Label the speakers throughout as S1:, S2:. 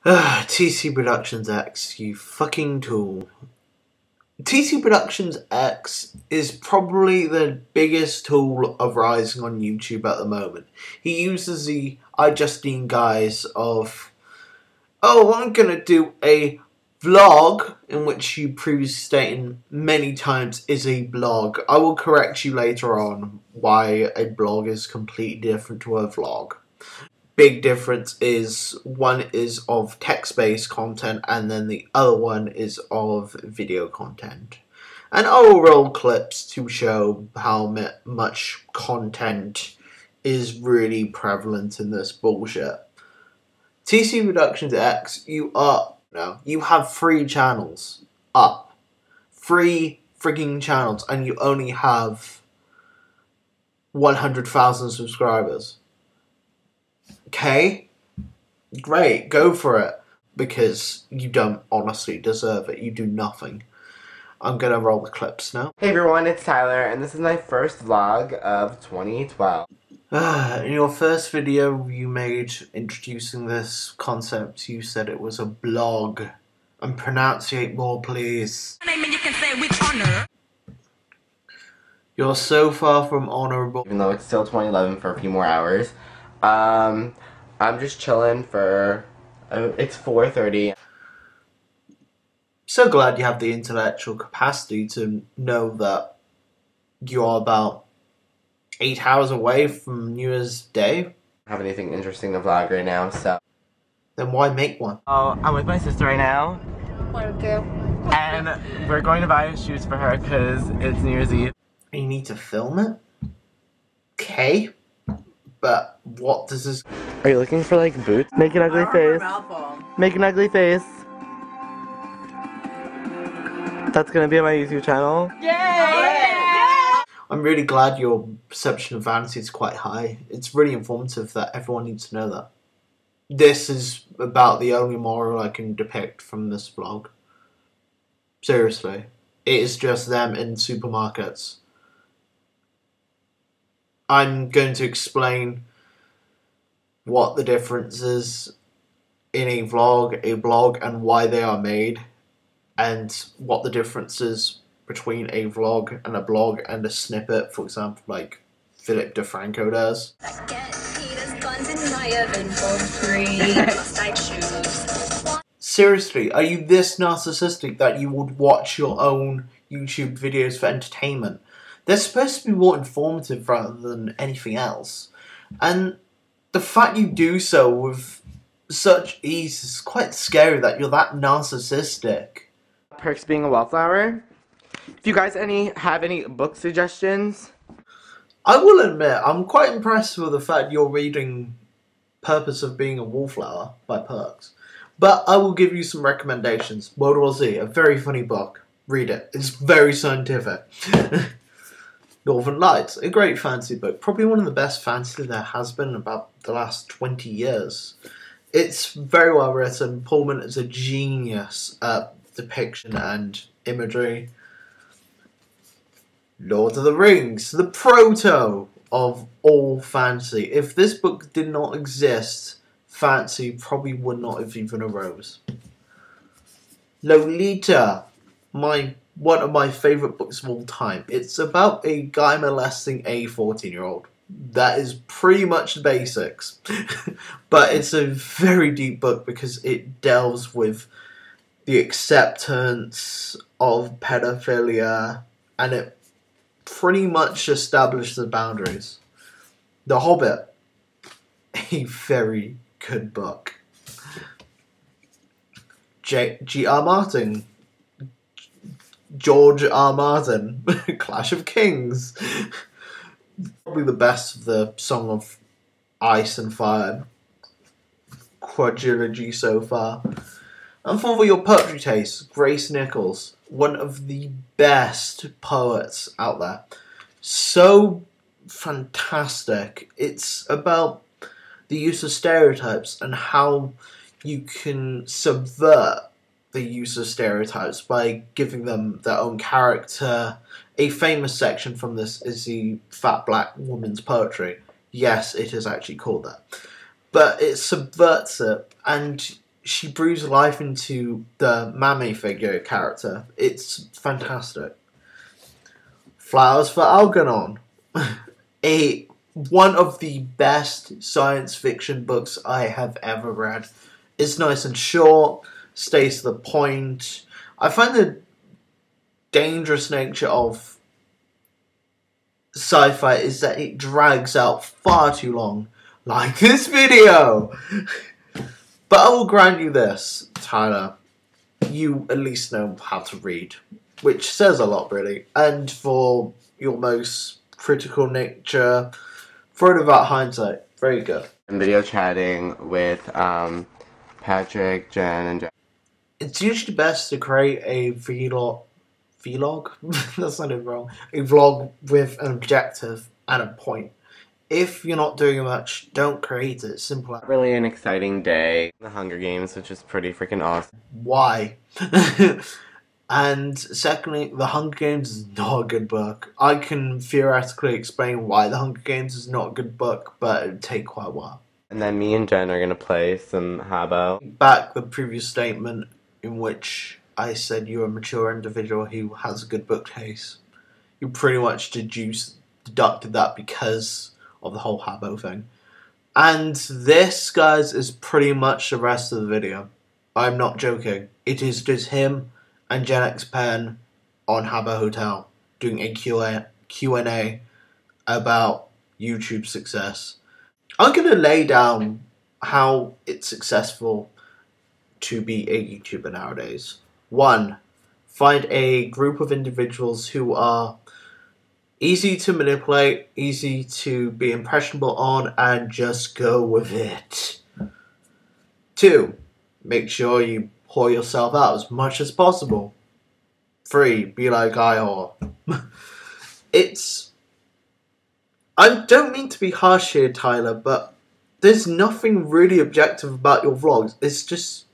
S1: TCProuctionx, you fucking tool. TCProuctionx is probably the biggest tool of rising on YouTube at the moment. He uses the iJustine guise of, oh, I'm gonna do a vlog, in which you previously stated many times is a blog. I will correct you later on why a blog is completely different to a vlog. Big difference is one is of text-based content and then the other one is of video content. And I will roll clips to show how much content is really prevalent in this bullshit. TCProuctionx, you have 3 channels up. 3 freaking channels, and you only have 100,000 subscribers. Okay, great, go for it, because you don't honestly deserve it. You do nothing. I'm gonna roll the clips now.
S2: Hey everyone, it's Tyler, and this is my first vlog of 2012.
S1: In your first video you made introducing this concept, you said it was a blog. And pronunciate more, please.
S3: Name and you can say which honor.
S1: You're so far from honorable.
S2: Even though it's still 2011 for a few more hours. I'm just chilling for, it's 4:30.
S1: So glad you have the intellectual capacity to know that you're about 8 hours away from New Year's Day.
S2: I don't have anything interesting to vlog right now, so.
S1: Then why make one?
S2: Oh, I'm with my sister right now. And we're going to buy shoes for her because it's New Year's Eve.
S1: You need to film it? Okay. But what does this...
S2: Are you looking for like boots? Make an ugly face. Make an ugly face. That's gonna be on my YouTube channel.
S3: Yeah!
S1: I'm really glad your perception of vanity is quite high. It's really informative that everyone needs to know that. This is about the only moral I can depict from this vlog. Seriously. It is just them in supermarkets. I'm going to explain what the difference is in a vlog, a blog, and why they are made, and what the difference is between a vlog and a blog and a snippet, for example, like Philip DeFranco does. Seriously, are you this narcissistic that you would watch your own YouTube videos for entertainment? They're supposed to be more informative rather than anything else. And the fact you do so with such ease is quite scary that you're that narcissistic.
S2: Perks being a wallflower. If you guys have any book suggestions?
S1: I will admit, I'm quite impressed with the fact you're reading Purpose of Being a Wallflower by Perks. But I will give you some recommendations. World War Z, a very funny book. Read it. It's very scientific. Northern Lights, a great fantasy book. Probably one of the best fantasy there has been in about the last 20 years. It's very well written. Pullman is a genius at depiction and imagery. Lord of the Rings, the proto of all fantasy. If this book did not exist, fantasy probably would not have even arose. Lolita, one of my favourite books of all time. It's about a guy molesting a 14-year-old. That is pretty much the basics. But it's a very deep book because it delves with the acceptance of pedophilia, and it pretty much established the boundaries. The Hobbit, a very good book. G.R. Martin, George R. Martin, Clash of Kings. Probably the best of the Song of Ice and Fire quadrilogy so far. And for your poetry taste, Grace Nichols, one of the best poets out there. So fantastic. It's about the use of stereotypes and how you can subvert the use of stereotypes by giving them their own character. A famous section from this is the Fat Black Woman's Poetry. Yes, it is actually called that. But it subverts it, and she breathes life into the Mame figure character. It's fantastic. Flowers for Algernon. One of the best science fiction books I have ever read. It's nice and short, stays to the point. I find the dangerous nature of sci-fi is that it drags out far too long, like this video. But I will grant you this, Tyler. You at least know how to read, which says a lot, really. And for your most critical nature, for it about hindsight, very good.
S2: I'm video chatting with Patrick, Jen, and Jack.
S1: It's usually best to create a vlog. That sounded wrong. A vlog with an objective and a point. If you're not doing much, don't create it. Simple.
S2: Really an exciting day. The Hunger Games, which is pretty freaking awesome.
S1: Why? And secondly, The Hunger Games is not a good book. I can theoretically explain why The Hunger Games is not a good book, but it would take quite a while.
S2: And then me and Jen are gonna play some Habbo.
S1: Back the previous statement in which I said you're a mature individual who has a good book taste. You pretty much deducted that because of the whole Habbo thing. And this, guys, is pretty much the rest of the video. I'm not joking. It is just him and Gen X Pen on Habbo Hotel doing a Q&A about YouTube success. I'm going to lay down how it's successful to be a YouTuber nowadays. 1. Find a group of individuals who are easy to manipulate, easy to be impressionable on, and just go with it. 2. Make sure you pour yourself out as much as possible. 3. Be like Ihor. I don't mean to be harsh here, Tyler, but there's nothing really objective about your vlogs. It's just,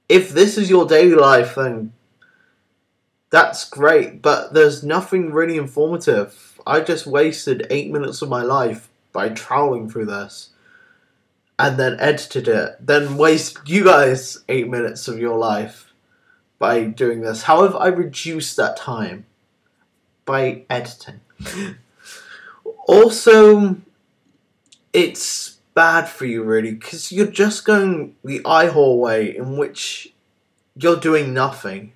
S1: if this is your daily life, then that's great, but there's nothing really informative. I just wasted 8 minutes of my life by troweling through this, and then edited it, then waste you guys 8 minutes of your life by doing this. However, I reduced that time by editing. Also, it's bad for you, really, because you're just going the Ihor way, in which you're doing nothing.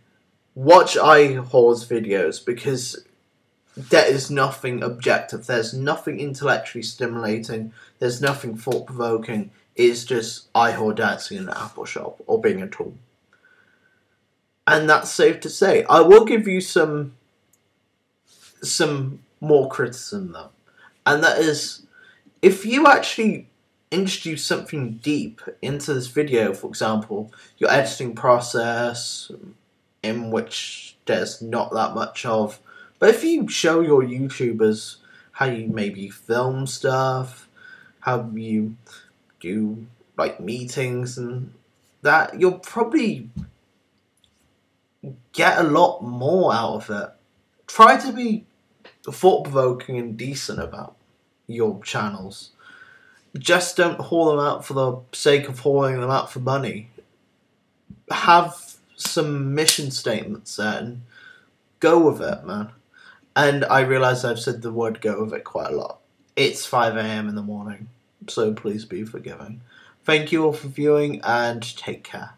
S1: Watch Ihor's videos, because there is nothing objective, there's nothing intellectually stimulating, there's nothing thought-provoking. It's just Ihor dancing in an apple shop, or being a tool. And that's safe to say. I will give you some more criticism, though. And that is, if you actually introduce something deep into this video, for example, your editing process, in which there's not that much of, but if you show your YouTubers how you maybe film stuff, how you do like meetings and that, you'll probably get a lot more out of it. Try to be thought-provoking and decent about your channels. Just don't haul them out for the sake of hauling them out for money. Have some mission statements there and go with it, man. And I realise I've said the word go with it quite a lot. It's 5 AM in the morning, so please be forgiving. Thank you all for viewing, and take care.